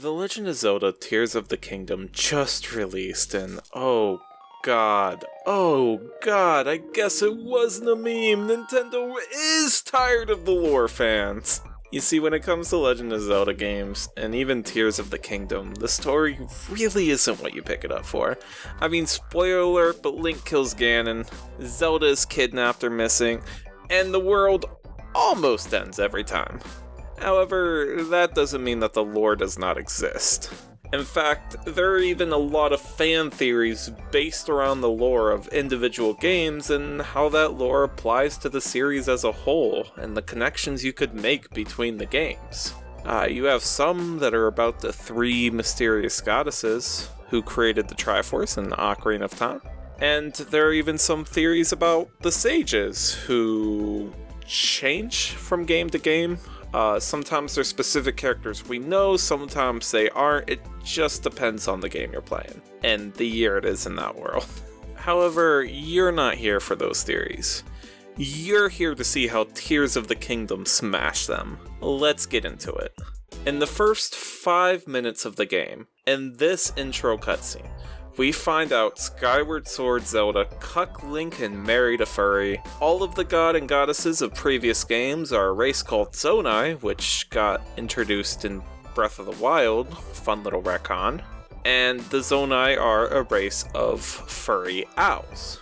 The Legend of Zelda Tears of the Kingdom just released, and oh god, I guess it wasn't a meme. Nintendo is tired of the lore fans. You see, when it comes to Legend of Zelda games, and even Tears of the Kingdom, the story really isn't what you pick it up for. I mean, spoiler alert, but Link kills Ganon, Zelda is kidnapped or missing, and the world almost ends every time. However, that doesn't mean that the lore does not exist. In fact, there are even a lot of fan theories based around the lore of individual games and how that lore applies to the series as a whole, and the connections you could make between the games. You have some that are about the 3 mysterious goddesses who created the Triforce and the Ocarina of Time. And there are even some theories about the sages who change from game to game. Sometimes they're specific characters we know, sometimes they aren't. It just depends on the game you're playing and the year it is in that world. However, you're not here for those theories. You're here to see how Tears of the Kingdom smash them. Let's get into it. In the first 5 minutes of the game, in this intro cutscene, we find out Skyward Sword Zelda cuck Link and married a furry. All of the god and goddesses of previous games are a race called Zonai, which got introduced in Breath of the Wild, fun little retcon. And the Zonai are a race of furry owls.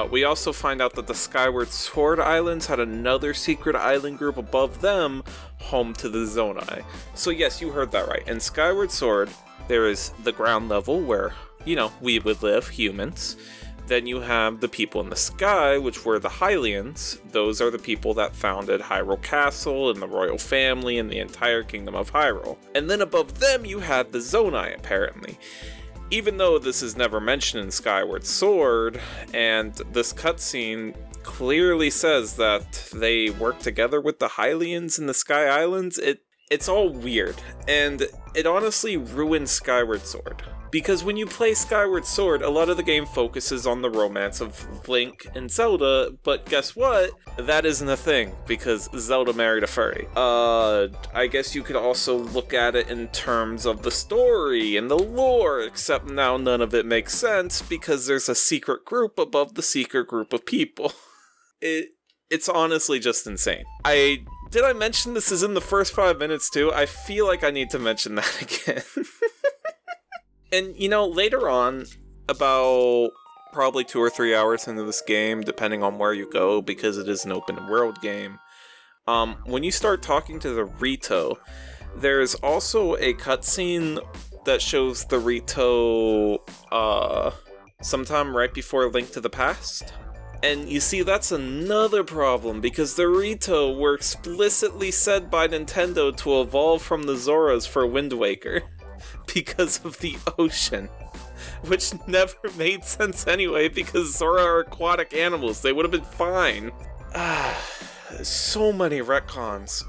We also find out that the Skyward Sword Islands had another secret island group above them, home to the Zonai. So yes, you heard that right. In Skyward Sword, there is the ground level where we would live, humans. Then you have the people in the sky, which were the Hylians. Those are the people that founded Hyrule Castle and the royal family and the entire kingdom of Hyrule. And then above them you had the Zonai, apparently. Even though this is never mentioned in Skyward Sword, and this cutscene clearly says that they work together with the Hylians in the Sky Islands, it's all weird, and it honestly ruins Skyward Sword. Because when you play Skyward Sword, a lot of the game focuses on the romance of Link and Zelda, but guess what? That isn't a thing, because Zelda married a furry. I guess you could also look at it in terms of the story and the lore, except now none of it makes sense, because there's a secret group above the secret group of people. It's honestly just insane. Did I mention this is in the first 5 minutes too? I feel like I need to mention that again. And, later on, about probably 2 or 3 hours into this game, depending on where you go, because it is an open world game, when you start talking to the Rito, there's also a cutscene that shows the Rito, sometime right before Link to the Past. And you see, that's another problem, because the Rito were explicitly said by Nintendo to evolve from the Zoras for Wind Waker. Because of the ocean, which never made sense anyway, because Zora are aquatic animals. They would have been fine. So many retcons.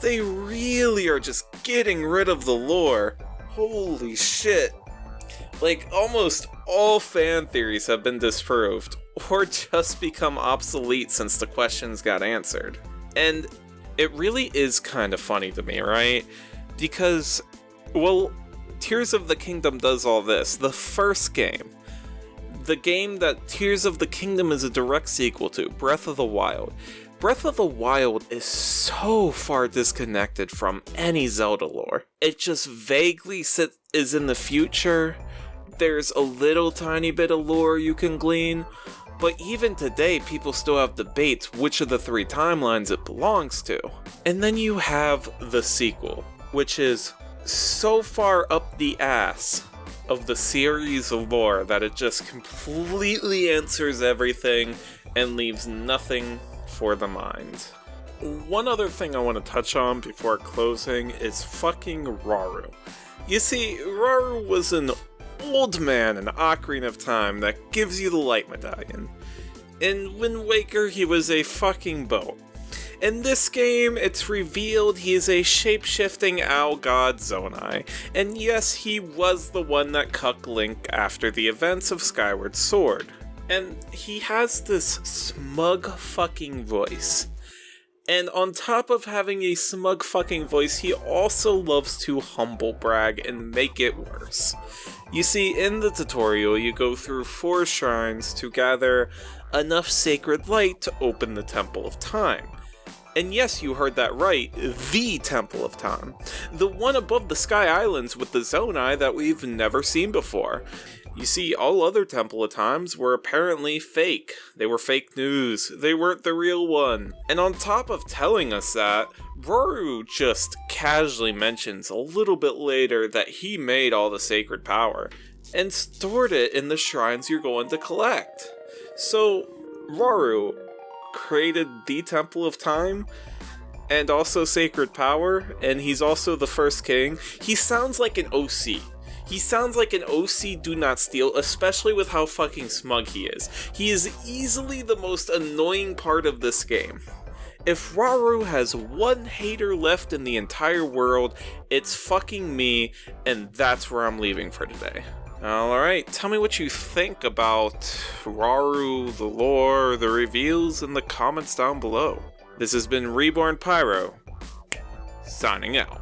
They really are just getting rid of the lore. Holy shit. Like, almost all fan theories have been disproved, or just become obsolete since the questions got answered. And it really is kind of funny to me, right? Because, well, Tears of the Kingdom does all this. The first game, the game that Tears of the Kingdom is a direct sequel to, Breath of the Wild. Breath of the Wild is so far disconnected from any Zelda lore. It just vaguely is in the future. There's a little tiny bit of lore you can glean. But even today, people still have debates which of the 3 timelines it belongs to. And then you have the sequel, which is so far up the ass of the series of lore that it just completely answers everything and leaves nothing for the mind. One other thing I want to touch on before closing is fucking Rauru. You see, Rauru was an old man in Ocarina of Time that gives you the light medallion. In Wind Waker, he was a fucking boat. In this game, it's revealed he is a shape-shifting owl god Zonai, and yes, he was the one that cucked Link after the events of Skyward Sword. And he has this smug fucking voice. And on top of having a smug fucking voice, he also loves to humble brag and make it worse. You see, in the tutorial, you go through 4 shrines to gather enough sacred light to open the Temple of Time. And yes, you heard that right, the Temple of Time. The one above the Sky Islands with the Zonai that we've never seen before. You see, all other Temple of Times were apparently fake. They were fake news. They weren't the real one. And on top of telling us that, Roru just casually mentions a little bit later that he made all the sacred power and stored it in the shrines you're going to collect. So, Roru created the Temple of Time and also sacred power, and he's also the first king. He sounds like an OC. He sounds like an OC do not steal, especially with how fucking smug he is. He is easily the most annoying part of this game. If Roru has one hater left in the entire world, it's fucking me, and that's where I'm leaving for today. Alright, tell me what you think about Roru, the lore, the reveals in the comments down below. This has been Reborn Pyro, signing out.